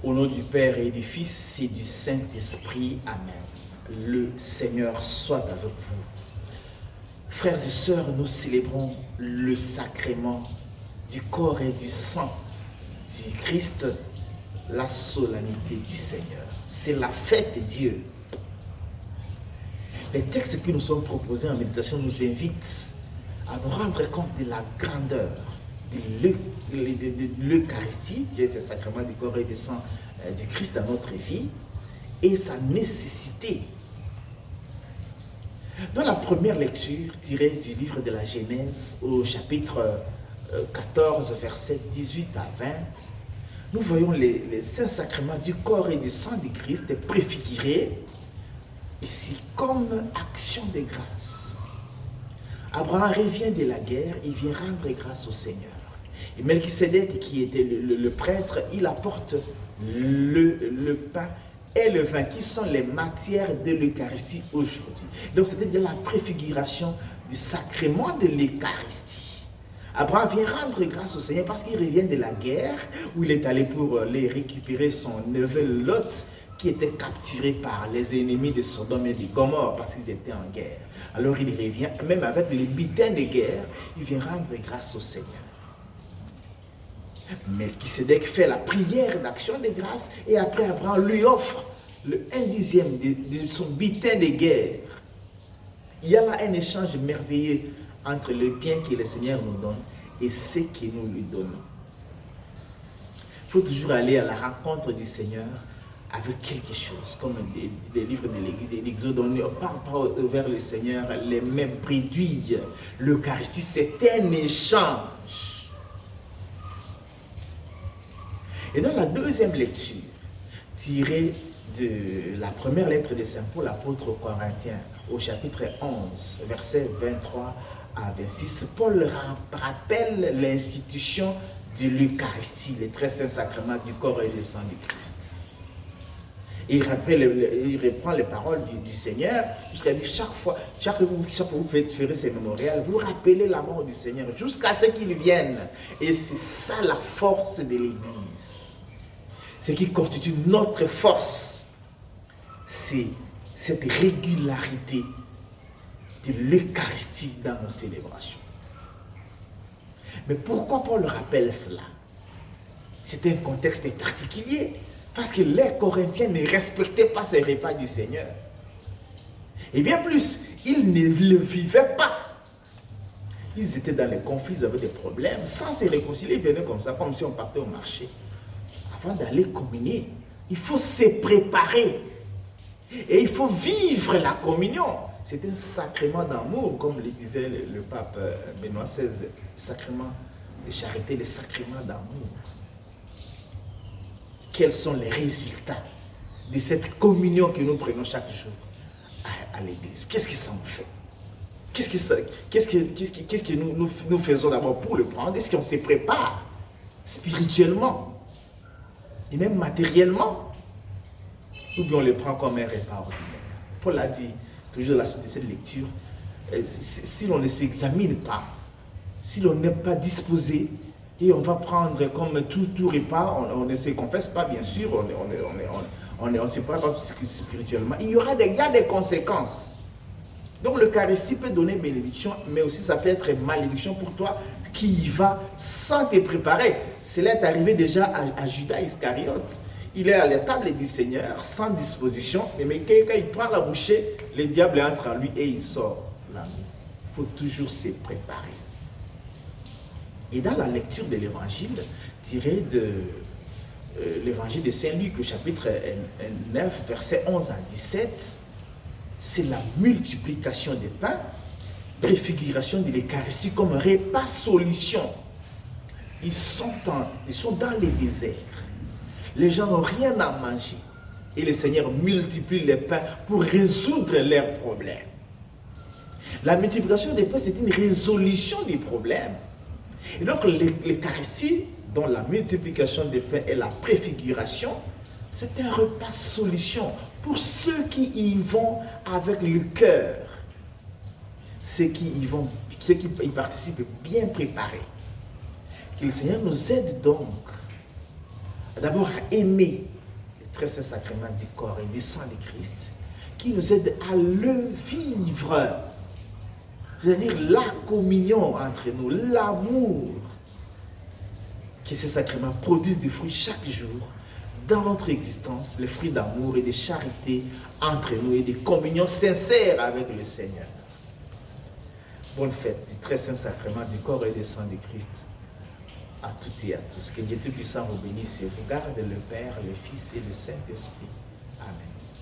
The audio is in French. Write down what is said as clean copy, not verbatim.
Au nom du Père et du Fils et du Saint-Esprit, Amen. Le Seigneur soit avec vous. Frères et sœurs, nous célébrons le sacrement du corps et du sang du Christ, la solennité du Seigneur. C'est la fête de Dieu. Les textes que nous sommes proposés en méditation nous invitent à nous rendre compte de la grandeur de l'Eucharistie, qui est le sacrement du corps et du sang du Christ dans notre vie, et sa nécessité. Dans la première lecture tirée du livre de la Genèse, au chapitre 14, versets 18 à 20, nous voyons les saints sacrements du corps et du sang du Christ préfigurés ici comme action de grâce. Abraham revient de la guerre, il vient rendre grâce au Seigneur. Et Melchisédek, qui était le prêtre, il apporte le pain et le vin, qui sont les matières de l'Eucharistie aujourd'hui. Donc c'était de la préfiguration du sacrement de l'Eucharistie. Abraham vient rendre grâce au Seigneur parce qu'il revient de la guerre, où il est allé pour aller récupérer son neveu Lot, qui était capturé par les ennemis de Sodome et de Gomorrhe parce qu'ils étaient en guerre. Alors il revient, même avec les butins de guerre, il vient rendre grâce au Seigneur. Melchisédek fait la prière d'action de grâce et après Abraham lui offre le 1/10 de son butin de guerre. Il y a là un échange merveilleux entre le bien que le Seigneur nous donne et ce que nous lui donnons. Il faut toujours aller à la rencontre du Seigneur avec quelque chose, comme des livres de l'Exode, on ne part pas vers le Seigneur les mêmes produits. L'Eucharistie, c'est un échange. Et dans la deuxième lecture, tirée de la première lettre de Saint Paul, apôtre aux Corinthiens, au chapitre 11, versets 23 à 26, Paul rappelle l'institution de l'Eucharistie, les très saints sacrements du corps et du sang du Christ. Il reprend les paroles du Seigneur, puisqu'il dit chaque fois que vous ferez ces mémorials, vous rappelez la mort du Seigneur jusqu'à ce qu'il vienne. Et c'est ça la force de l'Église. Ce qui constitue notre force, c'est cette régularité de l'Eucharistie dans nos célébrations. Mais pourquoi Paul rappelle cela? C'est un contexte particulier. Parce que les Corinthiens ne respectaient pas ces repas du Seigneur. Et bien plus, ils ne le vivaient pas. Ils étaient dans les conflits, ils avaient des problèmes. Sans se réconcilier, ils venaient comme ça, comme si on partait au marché. Avant d'aller communier, il faut se préparer. Et il faut vivre la communion. C'est un sacrement d'amour, comme le disait le pape Benoît XVI. Le sacrement de charité, le sacrement d'amour. Quels sont les résultats de cette communion que nous prenons chaque jour à l'église? Qu'est-ce que ça nous fait? Qu'est-ce que nous faisons d'abord pour le prendre? Est-ce qu'on se prépare spirituellement et même matériellement? Ou bien on le prend comme un repas ordinaire? Paul a dit, toujours à la suite de cette lecture, si l'on ne s'examine pas, si l'on n'est pas disposé, et on va prendre comme tout repas, on ne se confesse pas, bien sûr, on ne se prépare pas spirituellement. Il y a des conséquences. Donc l'Eucharistie peut donner bénédiction, mais aussi ça peut être malédiction pour toi qui y va sans te préparer. Cela est arrivé déjà à Judas Iscariote. Il est à la table du Seigneur, sans disposition, mais quand il prend la bouchée, le diable entre en lui et il sort la nuit. Il faut toujours se préparer. Et dans la lecture de l'évangile, tirée de l'évangile de Saint-Luc, au chapitre 9, versets 11 à 17, c'est la multiplication des pains, préfiguration de l'Eucharistie comme repas solution. Ils sont dans les déserts. Les gens n'ont rien à manger. Et le Seigneur multiplie les pains pour résoudre leurs problèmes. La multiplication des pains, c'est une résolution des problèmes. Et donc l'Eucharistie, dont la multiplication des pains et la préfiguration, c'est un repas solution pour ceux qui y vont avec le cœur, ceux qui y participent bien préparés. Que le Seigneur nous aide donc d'abord à aimer le très saint sacrement du corps et du sang de Christ, qui nous aide à le vivre. C'est-à-dire la communion entre nous, l'amour, que ces sacrements produisent des fruits chaque jour dans notre existence, les fruits d'amour et de charité entre nous et de communion sincère avec le Seigneur. Bonne fête du très saint sacrement du corps et du sang de Christ à toutes et à tous. Que Dieu Tout-Puissant vous bénisse et vous garde, le Père, le Fils et le Saint-Esprit. Amen.